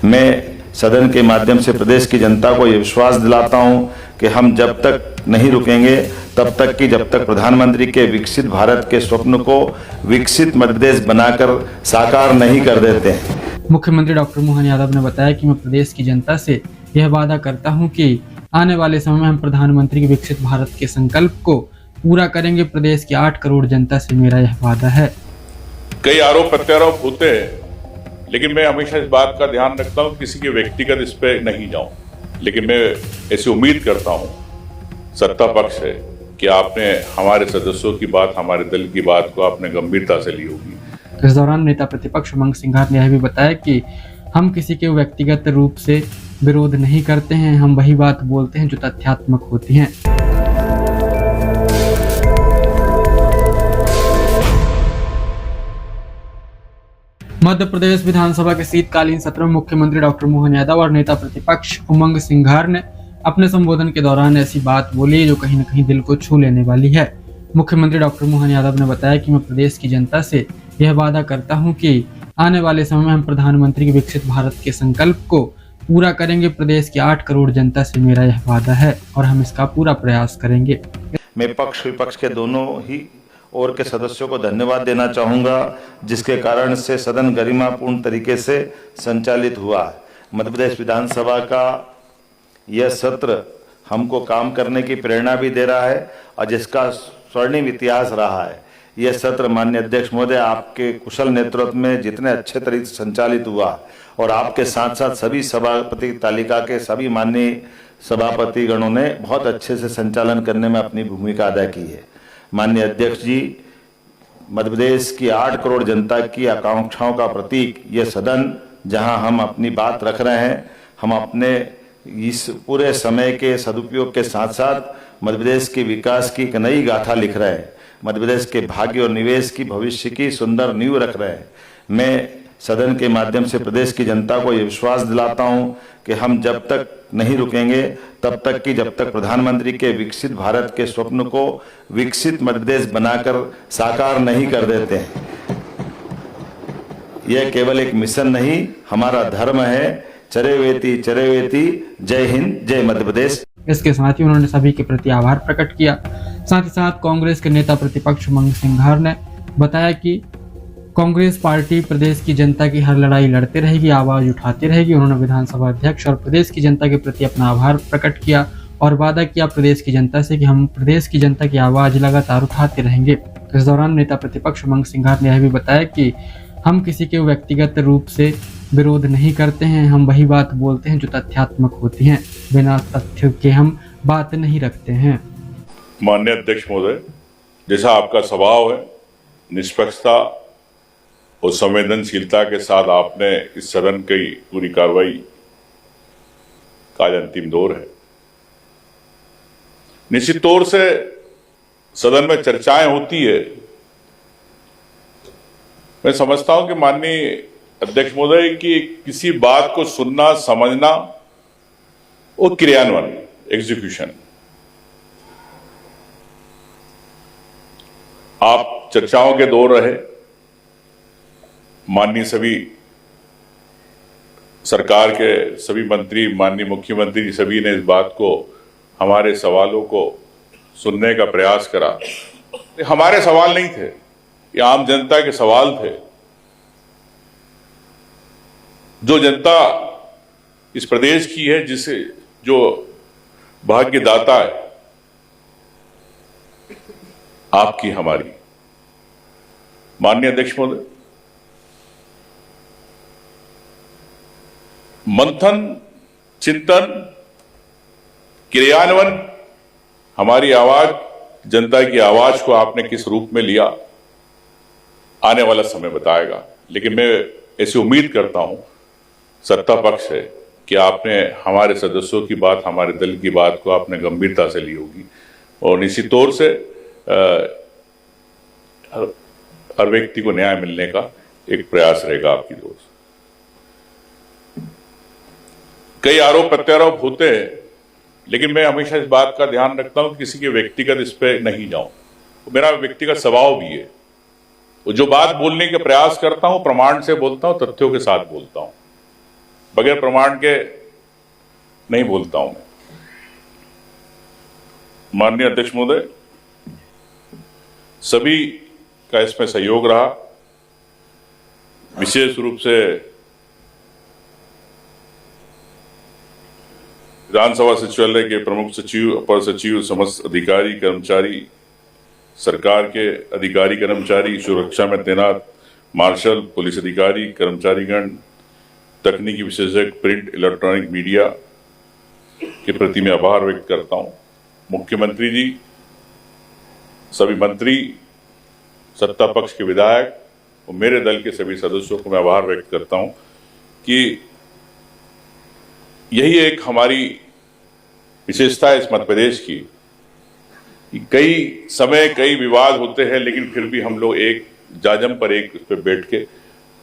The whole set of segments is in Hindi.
मैं सदन के माध्यम से प्रदेश की जनता को ये विश्वास दिलाता हूं कि हम जब तक नहीं रुकेंगे तब तक कि जब तक प्रधानमंत्री के विकसित भारत के स्वप्न को विकसित मध्य प्रदेश बनाकर साकार नहीं कर देते हैं। मुख्यमंत्री डॉक्टर मोहन यादव ने बताया कि मैं प्रदेश की जनता से यह वादा करता हूं कि आने वाले समय में हम प्रधानमंत्री के विकसित भारत के संकल्प को पूरा करेंगे। प्रदेश की 8 करोड़ जनता से मेरा यह वादा है। कई आरोप प्रत्यारोप होते हैं, लेकिन मैं हमेशा इस बात का ध्यान रखता हूं किसी के व्यक्तिगत इस पे नहीं जाऊं। लेकिन मैं ऐसी उम्मीद करता हूं सत्ता पक्ष है कि आपने हमारे सदस्यों की बात, हमारे दल की बात को आपने गंभीरता से ली होगी। इस दौरान नेता प्रतिपक्ष उमंग सिंघार ने यह भी बताया कि हम किसी के व्यक्तिगत रूप से विरोध नहीं करते हैं, हम वही बात बोलते हैं जो तथ्यात्मक होती हैं। मध्य प्रदेश विधानसभा के शीतकालीन सत्र में मुख्यमंत्री डॉक्टर मोहन यादव और नेता प्रतिपक्ष उमंग सिंघार ने अपने संबोधन के दौरान ऐसी बात बोली जो कहीं न कहीं दिल को छू लेने वाली है। मुख्यमंत्री डॉक्टर मोहन यादव ने बताया कि मैं प्रदेश की जनता से यह वादा करता हूं कि आने वाले समय में हम प्रधानमंत्री के विकसित भारत के संकल्प को पूरा करेंगे। प्रदेश की 8 करोड़ जनता से मेरा यह वादा है और हम इसका पूरा प्रयास करेंगे। मैं पक्ष विपक्ष के दोनों ही और के सदस्यों को धन्यवाद देना चाहूँगा, जिसके कारण से सदन गरिमापूर्ण तरीके से संचालित हुआ। मध्य प्रदेश विधानसभा का यह सत्र हमको काम करने की प्रेरणा भी दे रहा है और जिसका स्वर्णिम इतिहास रहा है। यह सत्र माननीय अध्यक्ष महोदय आपके कुशल नेतृत्व में जितने अच्छे तरीके से संचालित हुआ और आपके साथ साथ सभी सभापति तालिका के सभी माननीय सभापति गणों ने बहुत अच्छे से संचालन करने में अपनी भूमिका अदा की है। माननीय अध्यक्ष जी, मध्य प्रदेश की 8 करोड़ जनता की आकांक्षाओं का प्रतीक ये सदन, जहां हम अपनी बात रख रहे हैं, हम अपने इस पूरे समय के सदुपयोग के साथ साथ मध्य प्रदेश के विकास की एक नई गाथा लिख रहे हैं, मध्य प्रदेश के भाग्य और निवेश की भविष्य की सुंदर नींव रख रहे हैं। मैं सदन के माध्यम से प्रदेश की जनता को ये विश्वास दिलाता हूं कि हम जब तक नहीं रुकेंगे तब तक कि जब तक प्रधानमंत्री के विकसित भारत के स्वप्न को विकसित मध्य प्रदेश बनाकर साकार नहीं कर देते हैं। यह केवल एक मिशन नहीं, हमारा धर्म है। चरेवेति चरेवेति। जय हिंद, जय मध्य प्रदेश। इसके साथ ही उन्होंने सभी के प्रति आभार प्रकट किया। साथ ही साथ कांग्रेस के नेता प्रतिपक्ष उमंग सिंघार ने बताया कि कांग्रेस पार्टी प्रदेश की जनता की हर लड़ाई लड़ते रहेगी, आवाज उठाती रहेगी। उन्होंने विधानसभा अध्यक्ष और प्रदेश की जनता के प्रति अपना आभार प्रकट किया और वादा किया प्रदेश की जनता से कि हम प्रदेश की जनता की आवाज लगातार उठाते रहेंगे। इस दौरान नेता प्रतिपक्ष उमंग सिंघार ने यह भी बताया कि हम किसी के व्यक्तिगत रूप से विरोध नहीं करते हैं, हम वही बात बोलते हैं जो तथ्यात्मक होती हैं, बिना तथ्य के हम बात नहीं रखते हैं। माननीय अध्यक्ष महोदय, जैसा आपका स्वभाव है, निष्पक्षता और संवेदनशीलता के साथ आपने इस सदन की पूरी कार्रवाई का आज अंतिम दौर है। निश्चित तौर से सदन में चर्चाएं होती है। मैं समझता हूं कि माननीय अध्यक्ष महोदय की किसी बात को सुनना, समझना और क्रियान्वयन, एग्जीक्यूशन, आप चर्चाओं के दौर रहे। माननीय सभी सरकार के सभी मंत्री, माननीय मुख्यमंत्री, सभी ने इस बात को, हमारे सवालों को सुनने का प्रयास करा। हमारे सवाल नहीं थे, ये आम जनता के सवाल थे। जो जनता इस प्रदेश की है, जिसे जो भाग्यदाता है, आपकी हमारी। माननीय अध्यक्ष महोदय, मंथन, चिंतन, क्रियान्वयन, हमारी आवाज, जनता की आवाज को आपने किस रूप में लिया, आने वाला समय बताएगा। लेकिन मैं ऐसी उम्मीद करता हूं सत्ता पक्ष है कि आपने हमारे सदस्यों की बात, हमारे दल की बात को आपने गंभीरता से ली होगी और निश्चित तौर से हर व्यक्ति को न्याय मिलने का एक प्रयास रहेगा आपकी ओर से। कई आरोप प्रत्यारोप होते हैं, लेकिन मैं हमेशा इस बात का ध्यान रखता हूं कि किसी के व्यक्तिगत इस पे नहीं जाऊं। मेरा व्यक्तिगत स्वभाव भी है। जो बात बोलने के प्रयास करता हूं, प्रमाण से बोलता हूं, तथ्यों के साथ बोलता हूं। बगैर प्रमाण के नहीं बोलता हूं मैं। माननीय अध्यक्ष महोदय, सभी का इसमें सहयोग रहा, विशेष रूप से विधानसभा सचिवालय के प्रमुख सचिव, अपर सचिव, समस्त अधिकारी कर्मचारी, सरकार के अधिकारी कर्मचारी, सुरक्षा में तैनात मार्शल, पुलिस अधिकारी, कर्मचारीगण, तकनीकी विशेषज्ञ, प्रिंट इलेक्ट्रॉनिक मीडिया के प्रति मैं आभार व्यक्त करता हूं। मुख्यमंत्री जी, सभी मंत्री, सत्ता पक्ष के विधायक और मेरे दल के सभी सदस्यों को मैं आभार व्यक्त करता हूं कि यही एक हमारी विशेषता है इस मध्य प्रदेश की कि कई समय कई विवाद होते हैं, लेकिन फिर भी हम लोग एक जाजम पर एक उस पर बैठ के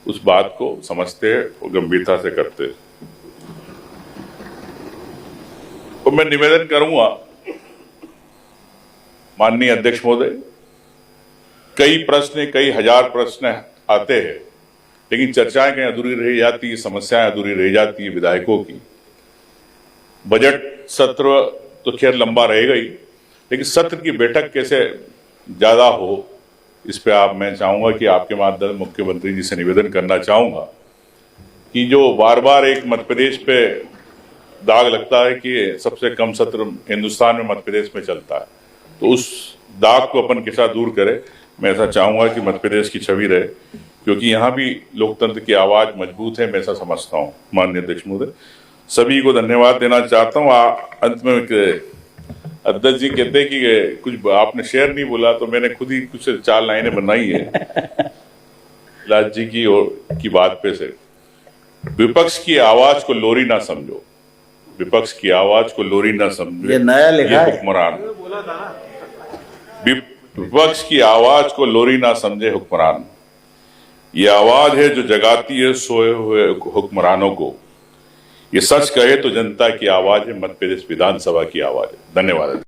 उस बात को समझते हैं और गंभीरता से करते हैं। तो मैं निवेदन करूंगा माननीय अध्यक्ष महोदय, कई प्रश्न, कई हजार प्रश्न आते हैं, लेकिन चर्चाएं कहीं अधूरी रह जाती है, समस्याएं अधूरी रह जाती है विधायकों की। बजट सत्र तो खैर लंबा रहेगा ही, लेकिन सत्र की बैठक कैसे ज्यादा हो, इस पे मैं चाहूंगा कि आपके माध्यम मुख्यमंत्री जी से निवेदन करना चाहूंगा कि जो बार बार एक मध्य प्रदेश पे दाग लगता है कि सबसे कम सत्र हिंदुस्तान में मध्य प्रदेश में चलता है, तो उस दाग को अपन कैसा दूर करे। मैं ऐसा चाहूंगा कि मध्य प्रदेश की छवि रहे, क्योंकि यहाँ भी लोकतंत्र की आवाज मजबूत है, मैं ऐसा समझता हूँ। माननीय अध्यक्ष महोदय, सभी को धन्यवाद देना चाहता हूँ। अंत में अध्यक्ष जी कहते हैं कि कुछ आपने शेयर नहीं बोला, तो मैंने खुद ही कुछ 4 लाइनें बनाई है लाल जी की बात पे से। विपक्ष की आवाज को लोरी ना समझो, विपक्ष की आवाज को लोरी ना समझो, ये नया लिखा है। हुक्मरान, विपक्ष की आवाज को लोरी ना समझे हुक्मरान, ये आवाज है जो जगाती है सोए हुए हुक्मरानों को। ये सच कहे तो जनता की आवाज है, मध्य प्रदेश विधानसभा की आवाज है। धन्यवाद।